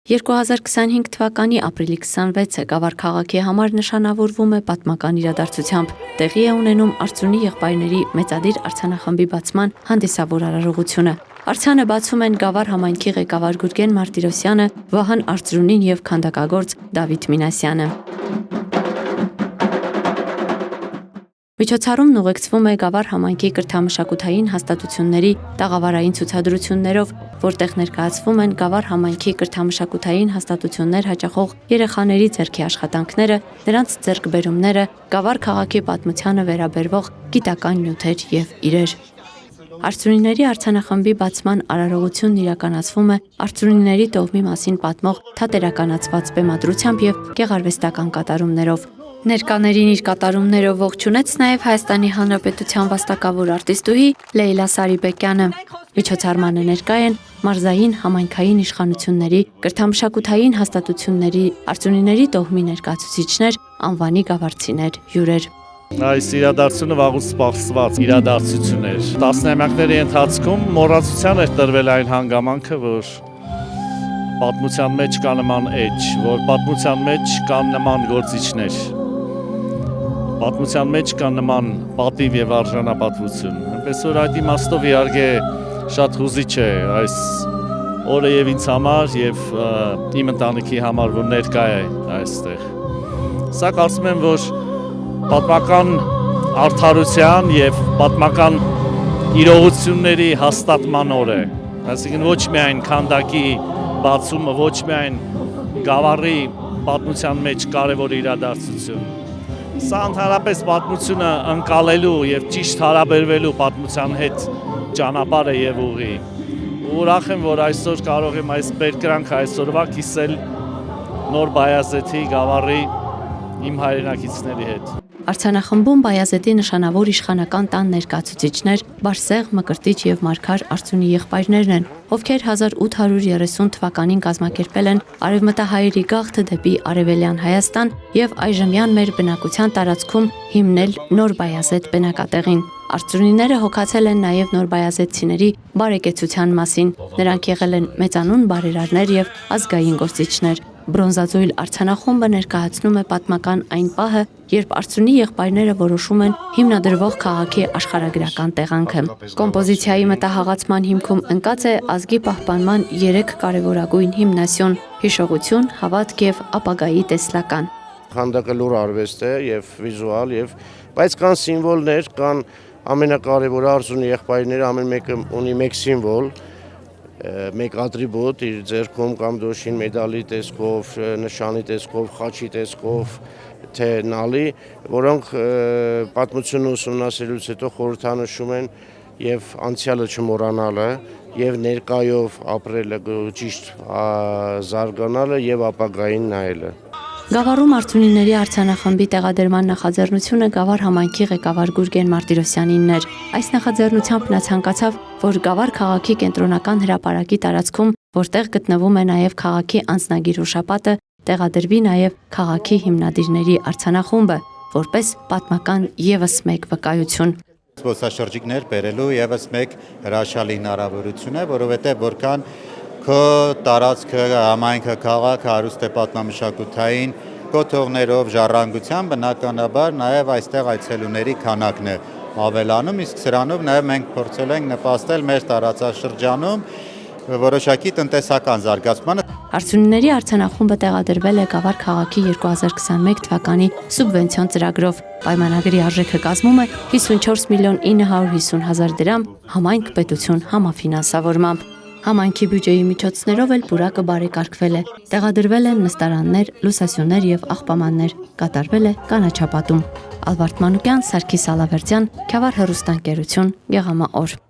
2025 թվականի ապրիլի 26-ը Գավառ քաղաքի համար նշանավորվում է պատմական իրադարձությամբ։ Տեղի է ունենում Արծրունի եղբայրների մեծադիր արձանախմբի բացման հանդիսավոր արարողությունը։ Արձանը բացում են Գավառ համայնքի ղեկավար Գուրգեն Մարտիրոսյանը, Վահան Արծրունին և քանդակագործ Դավիթ Մինասյանը։ Միջոցառումն ուղեկցվում է Գավառ համայնքի կրթամշակութային հաստատությունների տաղավարային ցուցադրություններով, որտեղ ներկայացվում են Գավառ համայնքի կրթամշակութային հաստատություններ հաճախող երեխաների ձեռքի աշխատանքները, նրանց ձեռքբերումները, Գավառ քաղաքի պատմությանը վերաբերվող գիտական նյութեր և իրեր։ Արծրունիների արձանախմբի բացման արարողությունն իրականացվում է արծրունիների տոհմի մասին պատմող թատերականացված բեմադրությամբ և գեղարվեստական կատարումներով։ Ներկաներին իր կատարումներով ողջունեց նաև Հայաստանի Հանրապետության վաստակավոր արտիստուհի Լեյլա Սարիբեկյանը։ Միջոցառմանը ներկա են մարզային համայնքային իշխանությունների, կրթամշակութային հաստատությունների, արծրունիների տոհմի ներկայացուցիչներ, անվանի գավառցիներ, հյուրեր։ Այս իրադարձությունը վաղուց սպասված իրադարձություն էր։ Տասնամյակների ընթացքում մոռացության էր տրվել այն հանգամանքը, որ պատմության մեջ կա նման էջ, որ պատմության մեջ կան նման գործիչներ, պատմության մեջ կա նման պատիվ և արժանապատվություն։ Այնպես որ այդ իմաստով իհարկե շատ հուզիչ է այս օրը և ինձ համար և իմ ընտանիքի համար, որ ներկա է այստեղ։ Սա կարծում եմ, որ պատմական արդարության և պատմական իրողությունների հաստատման օր է, այսինքն ոչ միայն քանդակի բացումը, ոչ միայն Գավառի պատմության մեջ կարևոր իրադարձություն։ Սա ընդհանրապես պատմությունը ընկալելու և ճիշտ հարաբերվելու պատմության հետ ճանապարհ է և ուղի։ Ուրախ եմ, որ այսօր կարող եմ այս բերկրանքը այսօրվա կիսել Նոր Բայազեդի Գավառի իմ հայրենակիցների հետ։ Արձանախմբում Բայազեդի նշանավոր իշխանական տան ներկայացուցիչներ Բարսեղ, Մկրտիչ և Մարգար Արծրունի եղբայրներն են, ովքեր 1830 թվականին կազմակերպել են արևմտահայերի գաղթը դեպի Արևելյան Հայաստան և այժմյան մեր բնակության տարածքում հիմնել Նոր Բայազեդ բնակատեղին։ Արծրունիները հոգացել են նաև նոր բայազեդցիների բարեկեցության մասին, նրանք եղել են մեծանուն բարերարներ և ազգային գործիչներ։ Բրոնզաձոյլ արձանախումբը ներկայացնում է պատմական այն պահը, երբ Արծրունի եղբայրները որոշում են հիմնադրվող քաղաքի աշխարհագրական տեղանքը։ Կոմպոզիցիայի մտահաղացման հիմքում ընկած է ազգի պահպանման 3 կարևորագույն հիմնասյուն՝ հիշողություն, հավատք և ապագայի տեսլական։ Քանդակը լուր արվեստ է և վիզուալ, բայց կան սիմվոլներ, կան ամենակարևորը Արծրունի եղբայրները ամեն մեկը ունի մեկ սիմվոլ, մեկ ատրիբուտ իր ձեռքում կամ դոշին մեդալի տեսքով, նշանի տեսքով, խաչի տեսքով, թե նալի, որոնք պատմությունը ուսումնասիրելուց հետո խորհրդանշում են և անցյալը չմոռանալը, և ներկայով ապրելը, ճիշտ զարգանալը և ապագային նայելը։ Գավառում արծրունիների արձանախմբի տեղադրման նախաձեռնությունը Գավառ համայնքի ղեկավար Գուրգեն Մարտիրոսյանինն էր։ Այս նախաձեռնությամբ նա ցանկացավ, որ Գավառ քաղաքի կենտրոնական հրապարակի տարածքում, որտեղ գտնվում է նաև քաղաքի անձնագիր հուշապատը, տեղադրվի նաև քաղաքի հիմնադիրների արձանախումբը, որպես պատմական ևս մեկ վկայություն։ Զբոսաշրջիկներ բերելու ևս մեկ հրաշալի հնարավորություն է, որովհետև որքան քո տարածքը, համայնքը, քաղաքը հարուստ է պատմամշակութային կոթողներով, ժառանգությամբ, բնականաբար նաև այստեղ այցելուների քանակն է ավելանում, իսկ սրանով նաև մենք փորձել ենք նպաստել մեր տարածաշրջանում որոշակի տնտեսական զարգացմանը։ Արծրունիների արձանախումբը տեղադրվել է Գավառ քաղաքի 2021 թվականի սուբվենցիոն ծրագրով։ Պայմանագրի արժեքը կազմում է 54 միլիոն 950 հազար դրամ համայնք պետություն համաֆինանսավորմամբ։ Համայնքի բյուջեի միջոցներով էլ պուրակը բարեկարգվել է, տեղադրվել են նստարաններ, լուսասյուներ և աղբամաններ, կատարվել է կանաչապատում։ Ալվարդ Մանուկյան, Սարգիս Ալավերդյան, Քյավառ հեռուստաընկերություն, Գեղամա օր։